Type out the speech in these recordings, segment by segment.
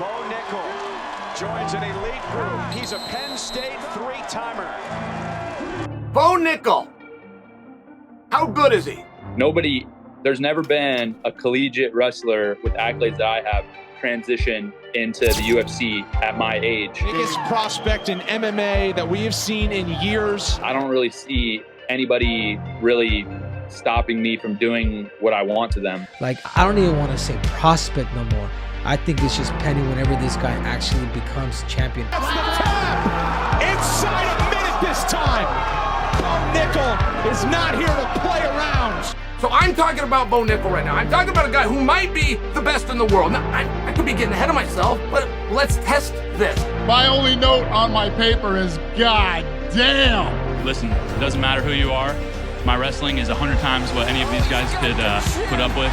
Bo Nickal joins an elite group. He's a Penn State three-timer. Bo Nickal. How good is he? There's never been a collegiate wrestler with accolades that I have transition into the UFC at my age. Biggest prospect in MMA that we have seen in years. I don't really see anybody really stopping me from doing what I want to them. Like, I don't even want to say prospect no more. I think it's just pending whenever this guy actually becomes champion. That's the tap! Inside a minute this time! Bo Nickal is not here to play around. So I'm talking about Bo Nickal right now. I'm talking about a guy who might be the best in the world. Now, I could be getting ahead of myself, but let's test this. My only note on my paper is, God damn. Listen, it doesn't matter who you are. My wrestling is 100 times what any of these guys could put up with.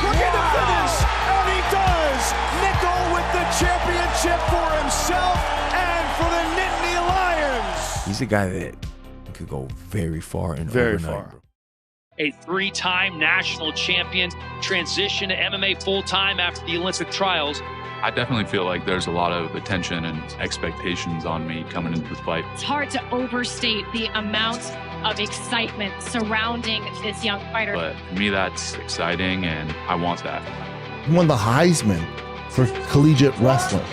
Look at the finish, and he does! Nickal with the championship for himself and for the Nittany Lions! He's a guy that could go very far and Very overnight, far. bro. A three-time national champion, transition to MMA full-time after the Olympic trials. I definitely feel like there's a lot of attention and expectations on me coming into this fight. It's hard to overstate the amount of excitement surrounding this young fighter. But for me, that's exciting, and I want that. He won the Heisman for collegiate wrestling.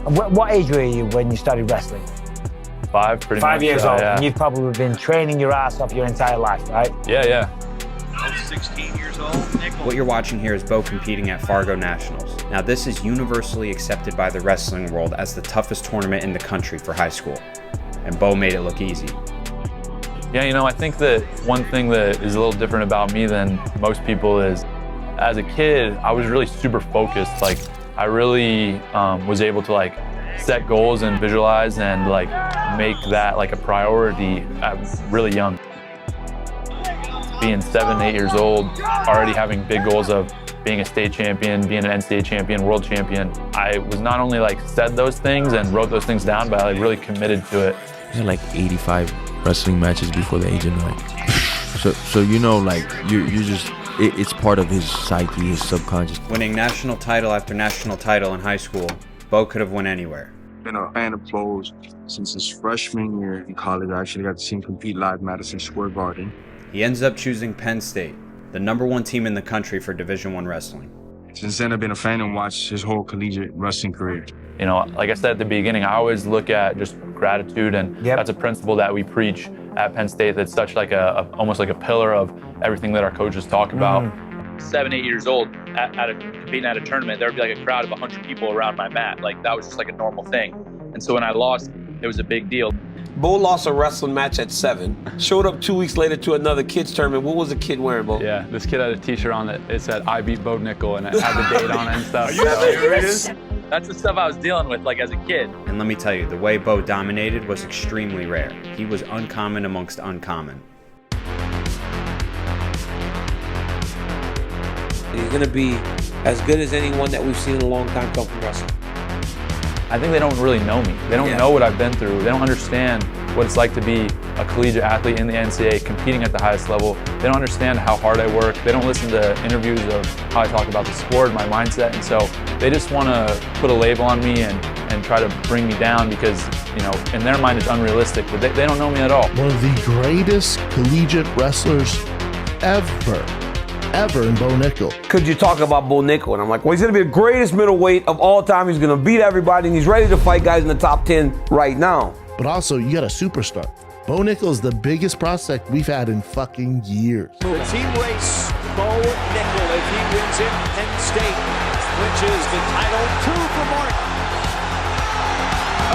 What age were you when you started wrestling? 5 pretty much. 5 years old. Yeah. And you've probably been training your ass off your entire life, right? Yeah. I was 16 years old. Nickal. What you're watching here is Bo competing at Fargo Nationals. Now, this is universally accepted by the wrestling world as the toughest tournament in the country for high school. And Bo made it look easy. Yeah, I think that one thing that is a little different about me than most people is, as a kid, I was really super focused. Like, I really was able to set goals and visualize and make that a priority really young. Being 7, 8 years old, already having big goals of being a state champion, being an NCAA champion, world champion. I was not only said those things and wrote those things down, but I really committed to it. He had 85 wrestling matches before the age of 9. so you're just, it's part of his psyche, his subconscious. Winning national title after national title in high school, Bo could have went anywhere. Been a fan of Bo's since his freshman year in college. I actually got to see him compete live at Madison Square Garden. He ends up choosing Penn State, the #1 team in the country for Division I wrestling. Since then, I've been a fan and watched his whole collegiate wrestling career. Like I said at the beginning, I always look at just gratitude, and that's a principle that we preach at Penn State. That's such almost like a pillar of everything that our coaches talk about. 7, 8 years old, competing at a tournament, there would be a crowd of 100 people around my mat. That was just a normal thing. And so when I lost, it was a big deal. Bo lost a wrestling match at 7. Showed up 2 weeks later to another kids tournament. What was the kid wearing, Bo? Yeah, this kid had a t-shirt on that it said, "I beat Bo Nickal," and it had the date on it and stuff. Are you serious? That's the stuff I was dealing with as a kid. And let me tell you, the way Bo dominated was extremely rare. He was uncommon amongst uncommon. He's going to be as good as anyone that we've seen in a long time come from wrestling. I think they don't really know me. They don't know what I've been through. They don't understand what it's like to be a collegiate athlete in the NCAA, competing at the highest level. They don't understand how hard I work. They don't listen to interviews of how I talk about the sport, my mindset, and so they just want to put a label on me and try to bring me down because, in their mind it's unrealistic, but they don't know me at all. One of the greatest collegiate wrestlers ever in Bo Nickal. Could you talk about Bo Nickal? And I'm like, well, he's going to be the greatest middleweight of all time. He's going to beat everybody, and he's ready to fight guys in the top 10 right now. But also, you got a superstar. Bo Nickal is the biggest prospect we've had in fucking years. The team race, Bo Nickal, if he wins it, Penn State clinches the title. 2 for Martin.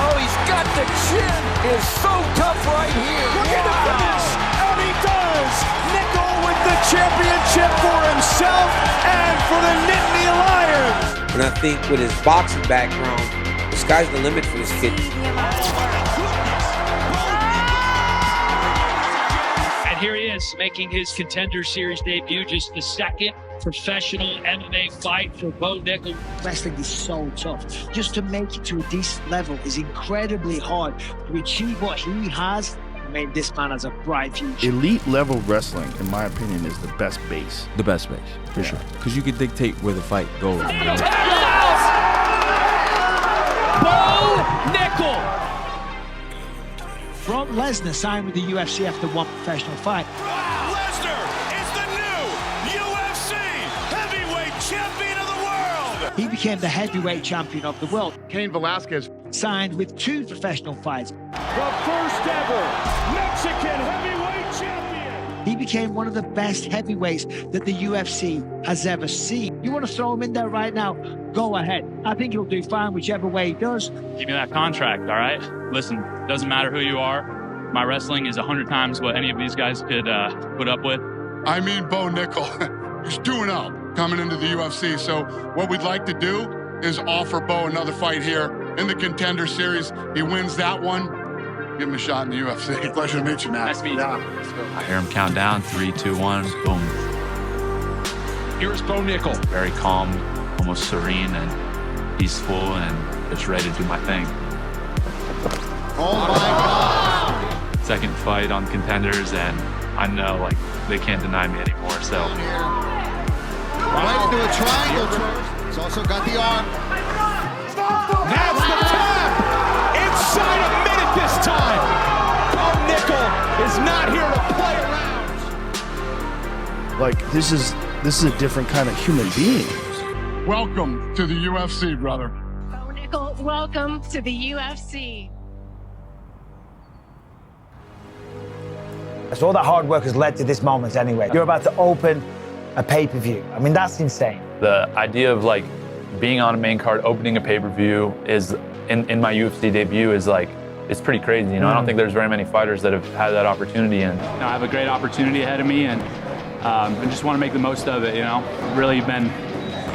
Oh, he's got the chin. It's so tough right here. Look at the finish, and he does. Nickal with the championship for himself and for the Nittany Lions. And I think with his boxing background, the sky's the limit for this kid. And here he is, making his Contender Series debut, just the second professional MMA fight for Bo Nickal. Wrestling is so tough. Just to make it to a decent level is incredibly hard. To achieve what he has, I mean, this man has a bright future. Elite level wrestling, in my opinion, is the best base. The best base, for sure. Because you can dictate where the fight goes. You know? Bo Nickal. Brock Lesnar signed with the UFC after one professional fight. Lesnar is the new UFC heavyweight champion of the world. He became the heavyweight champion of the world. Cain Velasquez signed with 2 professional fights. The first ever Mexican heavyweight champion. He became one of the best heavyweights that the UFC has ever seen. You want to throw him in there right now? Go ahead. I think he'll do fine whichever way he does. Give me that contract, all right? Listen, doesn't matter who you are. My wrestling is 100 times what any of these guys could put up with. I mean, Bo Nickal, he's 2-0 coming into the UFC. So what we'd like to do is offer Bo another fight here in the Contender Series. He wins that one, give him a shot in the UFC. Pleasure to meet you, Matt. Nice to meet you. Let's go. I hear him count down, 3, 2, 1, boom. Here's Bo Nickal. Very calm, almost serene and peaceful, and just ready to do my thing. Oh my God. Second fight on Contenders, and I know like they can't deny me anymore. So Right into a triangle. He's also got the arm. That's the tap. Inside a minute this time. Bo Nickal is not here to play around. Like, this is a different kind of human being. Welcome to the UFC, brother. Bo Nickal, welcome to the UFC. So all that hard work has led to this moment anyway. You're about to open a pay-per-view. I mean, that's insane. the idea of like being on a main card, opening a pay-per-view is in my UFC debut is like, it's pretty crazy. You know, I don't think there's very many fighters that have had that opportunity. And I have a great opportunity ahead of me, and I just want to make the most of it. You know, really been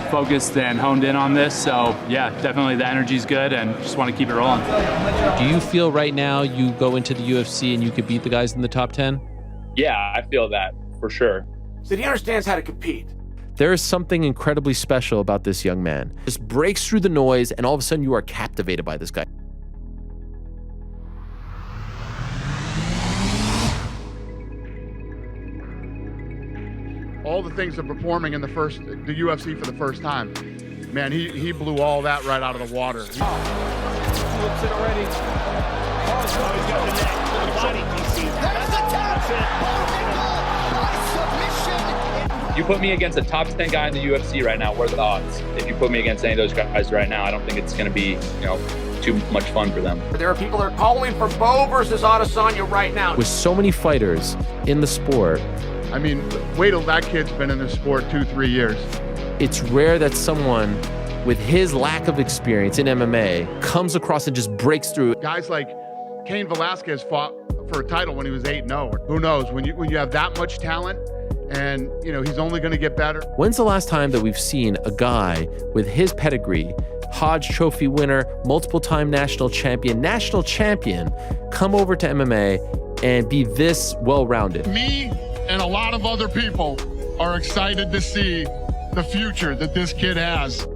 focused and honed in on this. So yeah, definitely the energy's good, and just want to keep it rolling. Do you feel right now you go into the UFC and you could beat the guys in the top 10? Yeah, I feel that for sure. So he understands how to compete. There is something incredibly special about this young man. Just breaks through the noise, and all of a sudden you are captivated by this guy. All the things of performing in the UFC for the first time. Man, he blew all that right out of the water. Looks it already. Oh, he's got the neck. Look at the body, DC. There's the tap. By submission. You put me against a top 10 guy in the UFC right now, what are the odds? If you put me against any of those guys right now, I don't think it's going to be, too much fun for them. There are people that are calling for Bo versus Adesanya right now. With so many fighters in the sport, I mean, wait till that kid's been in the sport 2-3 years. it's rare that someone with his lack of experience in MMA comes across and just breaks through. Guys like Cain Velasquez fought for a title when he was 8-0. Who knows? When you have that much talent, and he's only going to get better. When's the last time that we've seen a guy with his pedigree, Hodge Trophy winner, multiple-time national champion, come over to MMA and be this well-rounded? Me and a lot of other people are excited to see the future that this kid has.